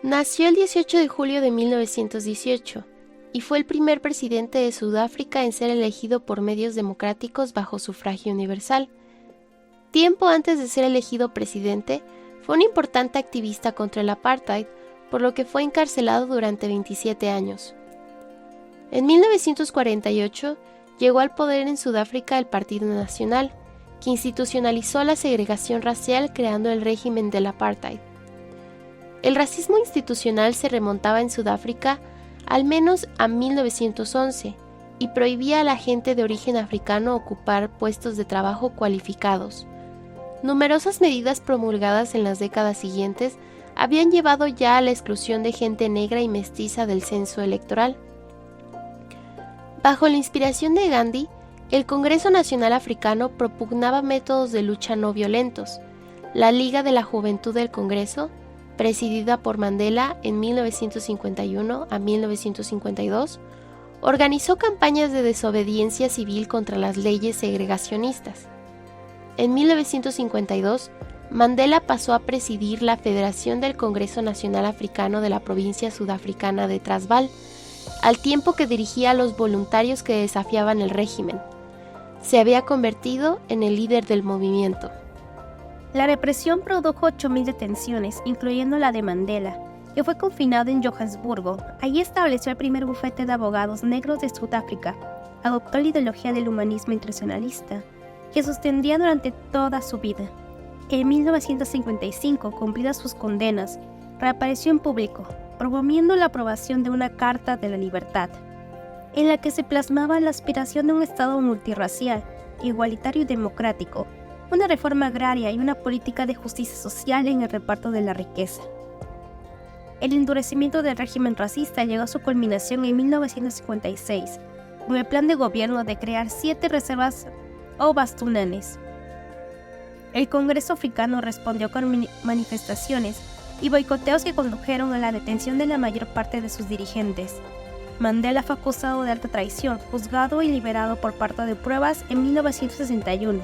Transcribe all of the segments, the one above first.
Nació el 18 de julio de 1918 y fue el primer presidente de Sudáfrica en ser elegido por medios democráticos bajo sufragio universal. Tiempo antes de ser elegido presidente, fue un importante activista contra el apartheid, por lo que fue encarcelado durante 27 años. En 1948 llegó al poder en Sudáfrica el Partido Nacional, que institucionalizó la segregación racial creando el régimen del apartheid. El racismo institucional se remontaba en Sudáfrica al menos a 1911 y prohibía a la gente de origen africano ocupar puestos de trabajo cualificados. Numerosas medidas promulgadas en las décadas siguientes habían llevado ya a la exclusión de gente negra y mestiza del censo electoral. Bajo la inspiración de Gandhi, el Congreso Nacional Africano propugnaba métodos de lucha no violentos. La Liga de la Juventud del Congreso, presidida por Mandela en 1951 a 1952, organizó campañas de desobediencia civil contra las leyes segregacionistas. En 1952, Mandela pasó a presidir la Federación del Congreso Nacional Africano de la provincia sudafricana de Transvaal, al tiempo que dirigía a los voluntarios que desafiaban el régimen. Se había convertido en el líder del movimiento. La represión produjo 8.000 detenciones, incluyendo la de Mandela, que fue confinado en Johannesburgo. Allí estableció el primer bufete de abogados negros de Sudáfrica. Adoptó la ideología del humanismo internacionalista, que sostendría durante toda su vida. En 1955, cumplidas sus condenas, reapareció en público, promoviendo la aprobación de una Carta de la Libertad, en la que se plasmaba la aspiración de un Estado multirracial, igualitario y democrático, una reforma agraria y una política de justicia social en el reparto de la riqueza. El endurecimiento del régimen racista llegó a su culminación en 1956, con el plan de gobierno de crear 7 reservas o bastunanes. El Congreso africano respondió con manifestaciones y boicoteos que condujeron a la detención de la mayor parte de sus dirigentes. Mandela fue acusado de alta traición, juzgado y liberado por parte de pruebas en 1961.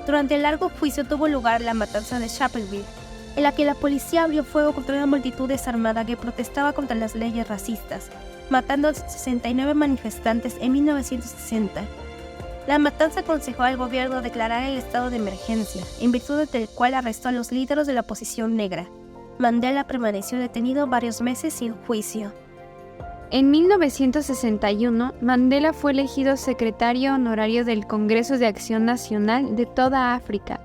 Durante el largo juicio tuvo lugar la matanza de Sharpeville, en la que la policía abrió fuego contra una multitud desarmada que protestaba contra las leyes racistas, matando a 69 manifestantes en 1960. La matanza aconsejó al gobierno declarar el estado de emergencia, en virtud del cual arrestó a los líderes de la oposición negra. Mandela permaneció detenido varios meses sin juicio. En 1961, Mandela fue elegido secretario honorario del Congreso de Acción Nacional de toda África,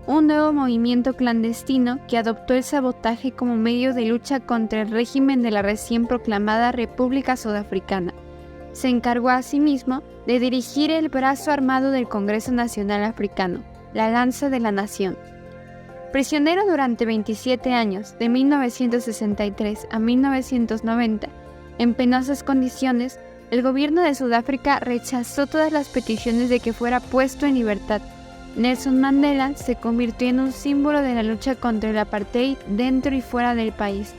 un nuevo movimiento clandestino que adoptó el sabotaje como medio de lucha contra el régimen de la recién proclamada República Sudafricana. Se encargó asimismo de dirigir el brazo armado del Congreso Nacional Africano, la Lanza de la Nación. Prisionero durante 27 años, de 1963 a 1990, en penosas condiciones, el gobierno de Sudáfrica rechazó todas las peticiones de que fuera puesto en libertad. Nelson Mandela se convirtió en un símbolo de la lucha contra el apartheid dentro y fuera del país.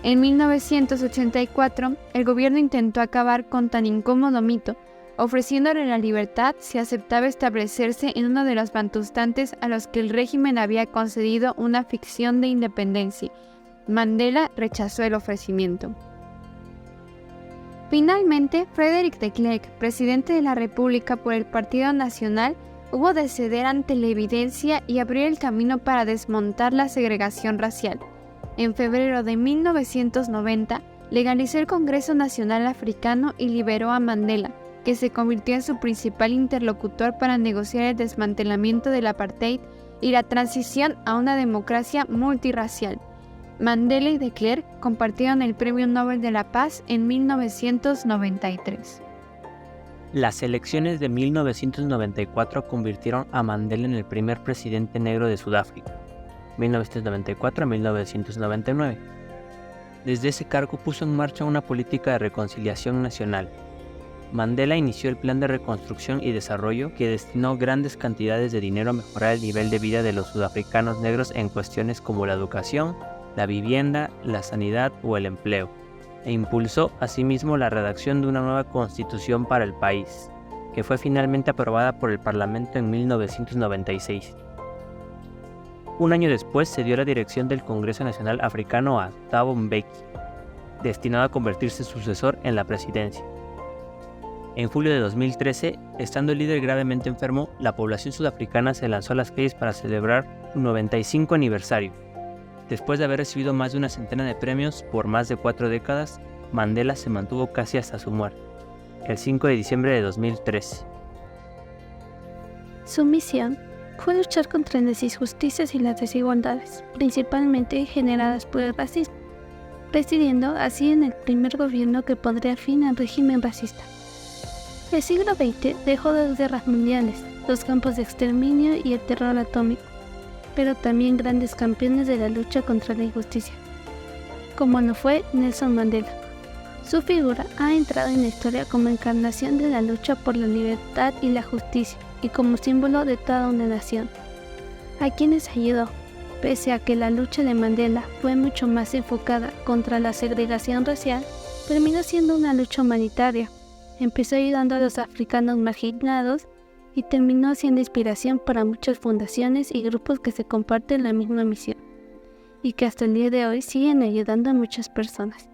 En 1984, el gobierno intentó acabar con tan incómodo mito, ofreciéndole la libertad si aceptaba establecerse en uno de los bantustantes a los que el régimen había concedido una ficción de independencia. Mandela rechazó el ofrecimiento. Finalmente, Frederick de Klerk, presidente de la República por el Partido Nacional, hubo de ceder ante la evidencia y abrir el camino para desmontar la segregación racial. En febrero de 1990, legalizó el Congreso Nacional Africano y liberó a Mandela, que se convirtió en su principal interlocutor para negociar el desmantelamiento del apartheid y la transición a una democracia multirracial. Mandela y de Klerk compartieron el Premio Nobel de la Paz en 1993. Las elecciones de 1994 convirtieron a Mandela en el primer presidente negro de Sudáfrica, 1994 a 1999. Desde ese cargo puso en marcha una política de reconciliación nacional. Mandela inició el Plan de Reconstrucción y Desarrollo, que destinó grandes cantidades de dinero a mejorar el nivel de vida de los sudafricanos negros en cuestiones como la educación, la vivienda, la sanidad o el empleo, e impulsó asimismo la redacción de una nueva constitución para el país, que fue finalmente aprobada por el Parlamento en 1996. Un año después se dio la dirección del Congreso Nacional Africano a Thabo Mbeki, destinado a convertirse en sucesor en la presidencia. En julio de 2013, estando el líder gravemente enfermo, la población sudafricana se lanzó a las calles para celebrar su 95 aniversario. Después de haber recibido más de una centena de premios por más de 4 décadas, Mandela se mantuvo casi hasta su muerte, el 5 de diciembre de 2013. Su misión fue luchar contra las injusticias y las desigualdades, principalmente generadas por el racismo, presidiendo así en el primer gobierno que pondría fin al régimen racista. El siglo XX dejó 2 guerras mundiales, 2 campos de exterminio y el terror atómico, pero también grandes campeones de la lucha contra la injusticia, como lo fue Nelson Mandela. Su figura ha entrado en la historia como encarnación de la lucha por la libertad y la justicia, y como símbolo de toda una nación, a quienes ayudó, pese a que la lucha de Mandela fue mucho más enfocada contra la segregación racial, terminó siendo una lucha humanitaria. Empezó ayudando a los africanos marginados y terminó siendo inspiración para muchas fundaciones y grupos que se comparten la misma misión y que hasta el día de hoy siguen ayudando a muchas personas.